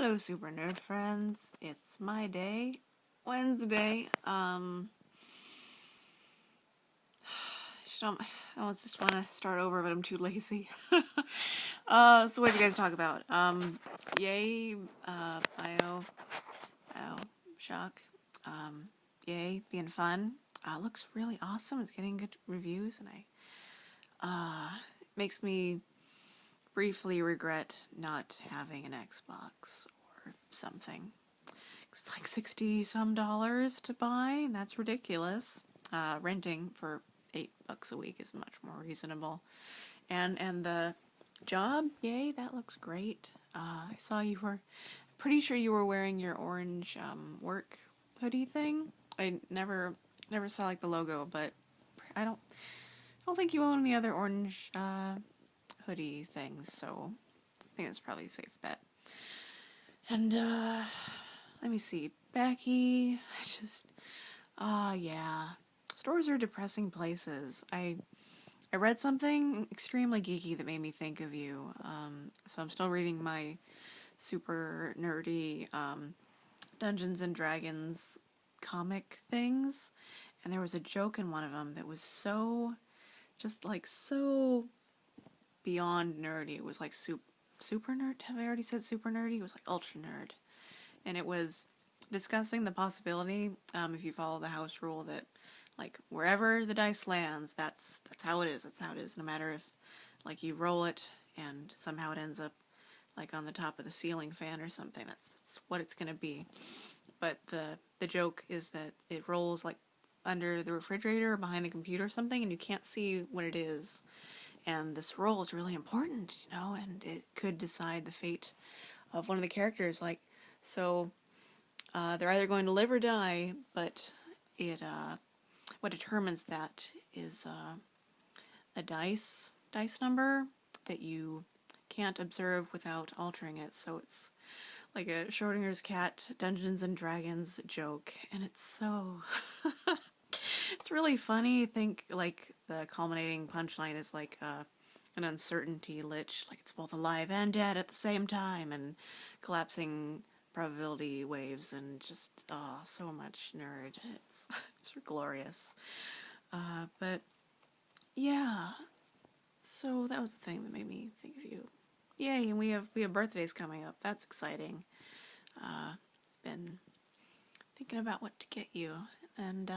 Hello, Super Nerd friends. It's my day, Wednesday. I just want to start over, but I'm too lazy. So what do you guys talk about? Yay, Bioshock. Yay, being fun. Looks really awesome. It's getting good reviews, and it makes me briefly regret not having an Xbox or something. It's like $60 some to buy, and that's ridiculous. Renting for $8 a week is much more reasonable. And the job, yay, that looks great. I saw you were, pretty sure you were wearing your orange work hoodie thing. I never saw like the logo, but I don't think you own any other orange hoodie things, so I think that's probably a safe bet. And let me see, Becky, yeah. Stores are depressing places. I read something extremely geeky that made me think of you. So I'm still reading my super nerdy Dungeons and Dragons comic things, and there was a joke in one of them that was so beyond nerdy. It was like super nerd. Have I already said super nerdy? It was like ultra nerd. And it was discussing the possibility, if you follow the house rule, that like wherever the dice lands, that's how it is. That's how it is. No matter if like you roll it and somehow it ends up like on the top of the ceiling fan or something, that's what it's gonna be. But the joke is that it rolls like under the refrigerator or behind the computer or something, and you can't see what it is. And this roll is really important, and it could decide the fate of one of the characters. Like, so they're either going to live or die, but what determines that is a dice number that you can't observe without altering it. So it's like a Schrodinger's cat Dungeons and Dragons joke, and it's so it's really funny. I think like the culminating punchline is like an uncertainty lich, like it's both alive and dead at the same time, and collapsing probability waves, and just so much nerd. It's glorious. But yeah, so that was the thing that made me think of you. Yay, and we have birthdays coming up. That's exciting. Been thinking about what to get you, and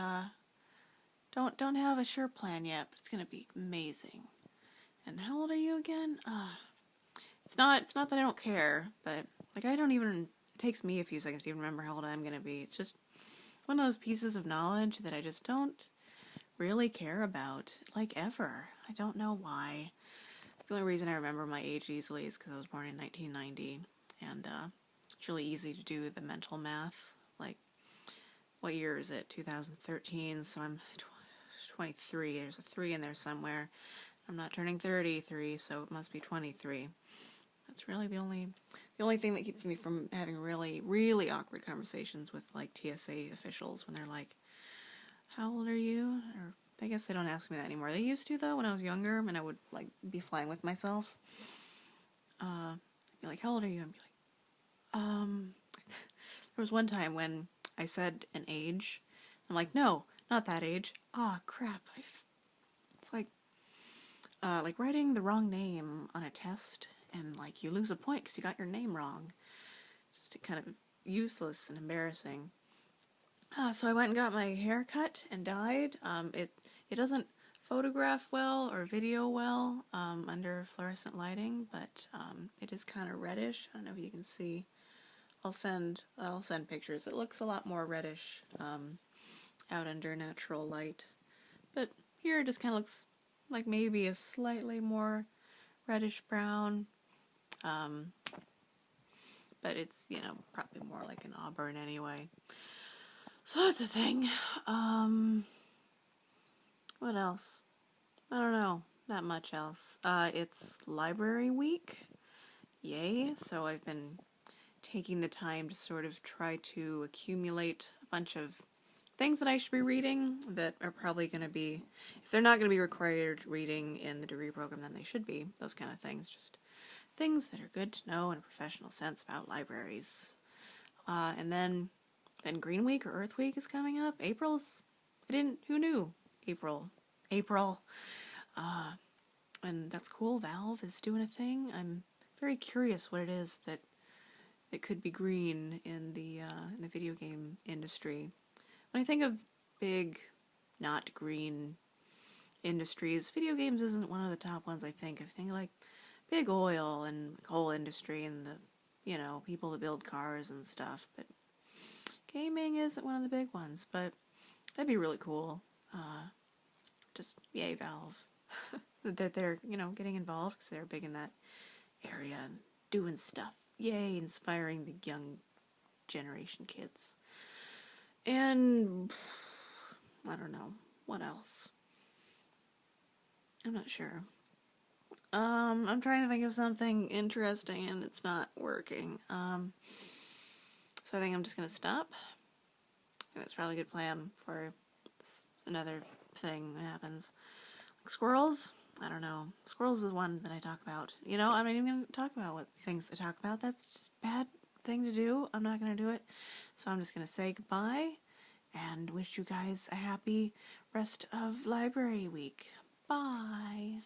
don't have a sure plan yet, but it's gonna be amazing. And how old are you again? It's not that I don't care, but like it takes me a few seconds to even remember how old I'm gonna be. It's just one of those pieces of knowledge that I just don't really care about, like, ever. I don't know why. The only reason I remember my age easily is because I was born in 1990, and it's really easy to do the mental math. Like, what year is it? 2013, so I'm 23. There's a 3 in there somewhere. I'm not turning 33, so it must be 23. That's really the only thing that keeps me from having really, really awkward conversations with like TSA officials when they're like, "How old are you?" Or I guess they don't ask me that anymore. They used to though when I was younger, and I would like be flying with myself. I'd be like, "How old are you?" And be like, There was one time when I said an age. I'm like, "No, not that age." Ah, crap! It's like writing the wrong name on a test, and like you lose a point because you got your name wrong. It's just kind of useless and embarrassing. So I went and got my hair cut and dyed. It doesn't photograph well or video well under fluorescent lighting, but it is kind of reddish. I don't know if you can see. I'll send pictures. It looks a lot more reddish out under natural light, but here it just kind of looks like maybe a slightly more reddish brown, but it's, probably more like an auburn anyway. So that's a thing. What else? I don't know. Not much else. It's library week. Yay. So I've been taking the time to sort of try to accumulate a bunch of things that I should be reading that are probably going to be, if they're not going to be required reading in the degree program, then they should be. Those kind of things. Just things that are good to know in a professional sense about libraries. And then Green Week or Earth Week is coming up. Who knew? April. And that's cool. Valve is doing a thing. I'm very curious what it is that it could be green in the video game industry. When I think of big, not green industries, video games isn't one of the top ones I think of. I think like big oil and the coal industry and the, people that build cars and stuff. But gaming isn't one of the big ones. But that'd be really cool. Just yay, Valve. That they're, getting involved because they're big in that area and doing stuff. Yay, inspiring the young generation kids. And I don't know. What else? I'm not sure. I'm trying to think of something interesting and it's not working. So I think I'm just going to stop. That's probably a good plan for another thing that happens. Like squirrels? I don't know. Squirrels is one that I talk about. I'm not even going to talk about what things I talk about. That's just a bad thing to do. I'm not going to do it. So I'm just going to say goodbye and wish you guys a happy rest of library week. Bye.